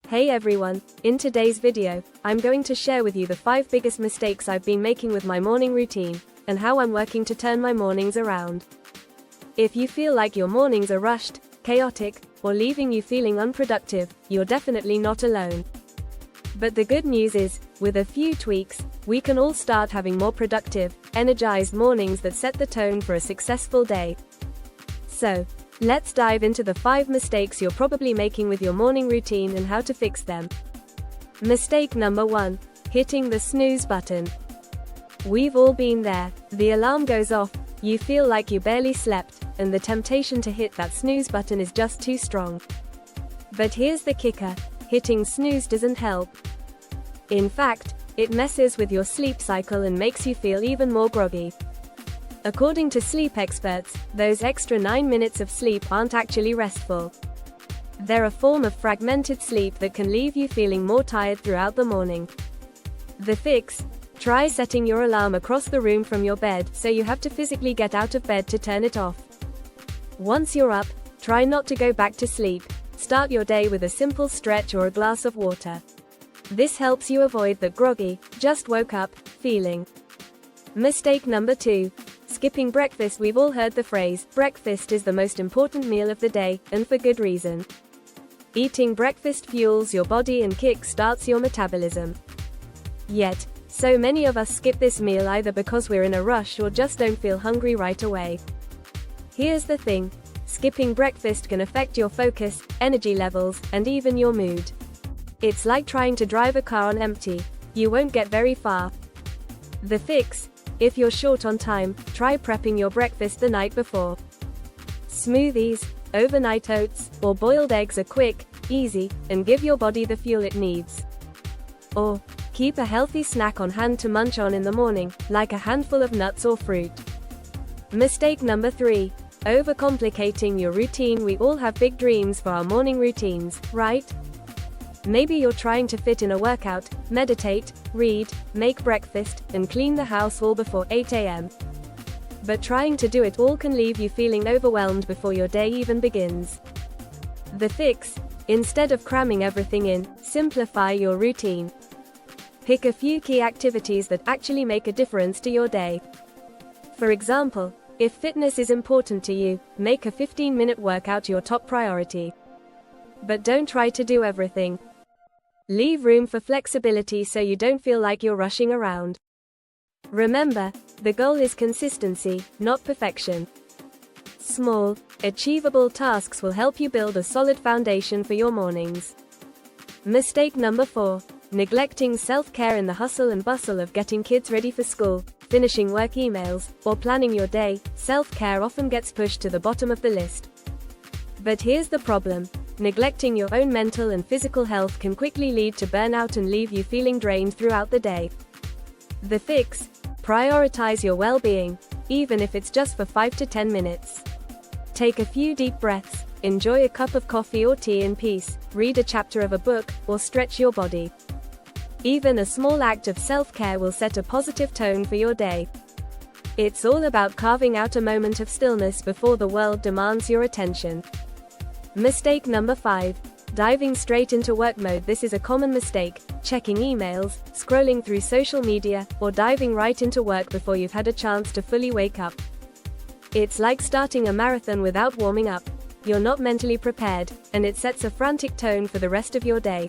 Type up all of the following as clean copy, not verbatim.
Hey everyone, in today's video, I'm going to share with you the 5 biggest mistakes I've been making with my morning routine, and how I'm working to turn my mornings around. If you feel like your mornings are rushed, chaotic, or leaving you feeling unproductive, you're definitely not alone. But the good news is, with a few tweaks, we can all start having more productive, energized mornings that set the tone for a successful day. So, let's dive into the 5 mistakes you're probably making with your morning routine and how to fix them. Mistake number 1. Hitting the snooze button. We've all been there. The alarm goes off, you feel like you barely slept, and the temptation to hit that snooze button is just too strong. But here's the kicker, hitting snooze doesn't help. In fact, it messes with your sleep cycle and makes you feel even more groggy. According to sleep experts, those extra 9 minutes of sleep aren't actually restful. They're a form of fragmented sleep that can leave you feeling more tired throughout the morning. The fix? Try setting your alarm across the room from your bed so you have to physically get out of bed to turn it off. Once you're up, try not to go back to sleep. Start your day with a simple stretch or a glass of water. This helps you avoid that groggy, just woke up, feeling. Mistake number 2. Skipping breakfast. We've all heard the phrase, breakfast is the most important meal of the day, and for good reason. Eating breakfast fuels your body and kick-starts your metabolism. Yet, so many of us skip this meal either because we're in a rush or just don't feel hungry right away. Here's the thing, skipping breakfast can affect your focus, energy levels, and even your mood. It's like trying to drive a car on empty. You won't get very far. The fix? If you're short on time, try prepping your breakfast the night before. Smoothies, overnight oats, or boiled eggs are quick, easy, and give your body the fuel it needs. Or, keep a healthy snack on hand to munch on in the morning, like a handful of nuts or fruit. Mistake number 3. Overcomplicating your routine. We all have big dreams for our morning routines, right? Maybe you're trying to fit in a workout, meditate, read, make breakfast, and clean the house all before 8 a.m. But trying to do it all can leave you feeling overwhelmed before your day even begins. The fix? Instead of cramming everything in, simplify your routine. Pick a few key activities that actually make a difference to your day. For example, if fitness is important to you, make a 15-minute workout your top priority. But don't try to do everything. Leave room for flexibility so you don't feel like you're rushing around. Remember, the goal is consistency, not perfection. Small, achievable tasks will help you build a solid foundation for your mornings. Mistake number 4. Neglecting self-care. In the hustle and bustle of getting kids ready for school, finishing work emails, or planning your day, self-care often gets pushed to the bottom of the list. But here's the problem. Neglecting your own mental and physical health can quickly lead to burnout and leave you feeling drained throughout the day. The fix? Prioritize your well-being, even if it's just for 5 to 10 minutes. Take a few deep breaths, enjoy a cup of coffee or tea in peace, read a chapter of a book, or stretch your body. Even a small act of self-care will set a positive tone for your day. It's all about carving out a moment of stillness before the world demands your attention. Mistake number 5. Diving straight into work mode. This is a common mistake, checking emails, scrolling through social media, or diving right into work before you've had a chance to fully wake up. It's like starting a marathon without warming up. You're not mentally prepared, and it sets a frantic tone for the rest of your day.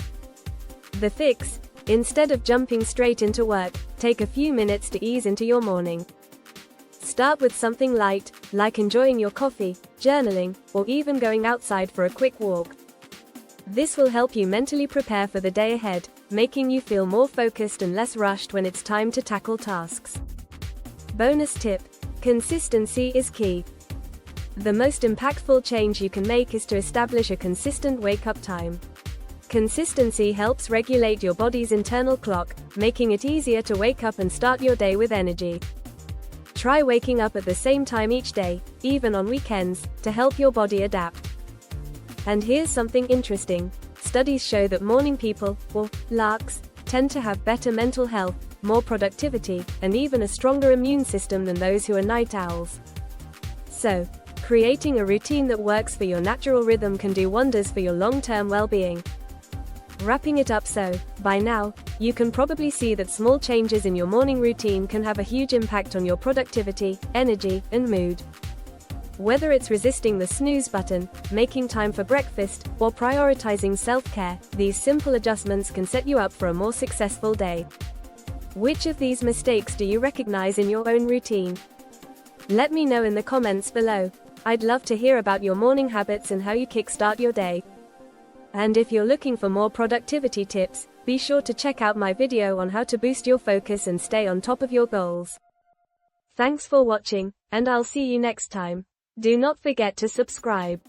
The fix? Instead of jumping straight into work, take a few minutes to ease into your morning. Start with something light, like enjoying your coffee, journaling, or even going outside for a quick walk. This will help you mentally prepare for the day ahead, making you feel more focused and less rushed when it's time to tackle tasks. Bonus tip: consistency is key. The most impactful change you can make is to establish a consistent wake-up time. Consistency helps regulate your body's internal clock, making it easier to wake up and start your day with energy. Try waking up at the same time each day, even on weekends, to help your body adapt. And here's something interesting. Studies show that morning people, or larks, tend to have better mental health, more productivity, and even a stronger immune system than those who are night owls. So, creating a routine that works for your natural rhythm can do wonders for your long-term well-being. Wrapping it up, so, by now, you can probably see that small changes in your morning routine can have a huge impact on your productivity, energy, and mood. Whether it's resisting the snooze button, making time for breakfast, or prioritizing self-care, these simple adjustments can set you up for a more successful day. Which of these mistakes do you recognize in your own routine? Let me know in the comments below. I'd love to hear about your morning habits and how you kickstart your day. And if you're looking for more productivity tips, be sure to check out my video on how to boost your focus and stay on top of your goals. Thanks for watching, and I'll see you next time. Do not forget to subscribe.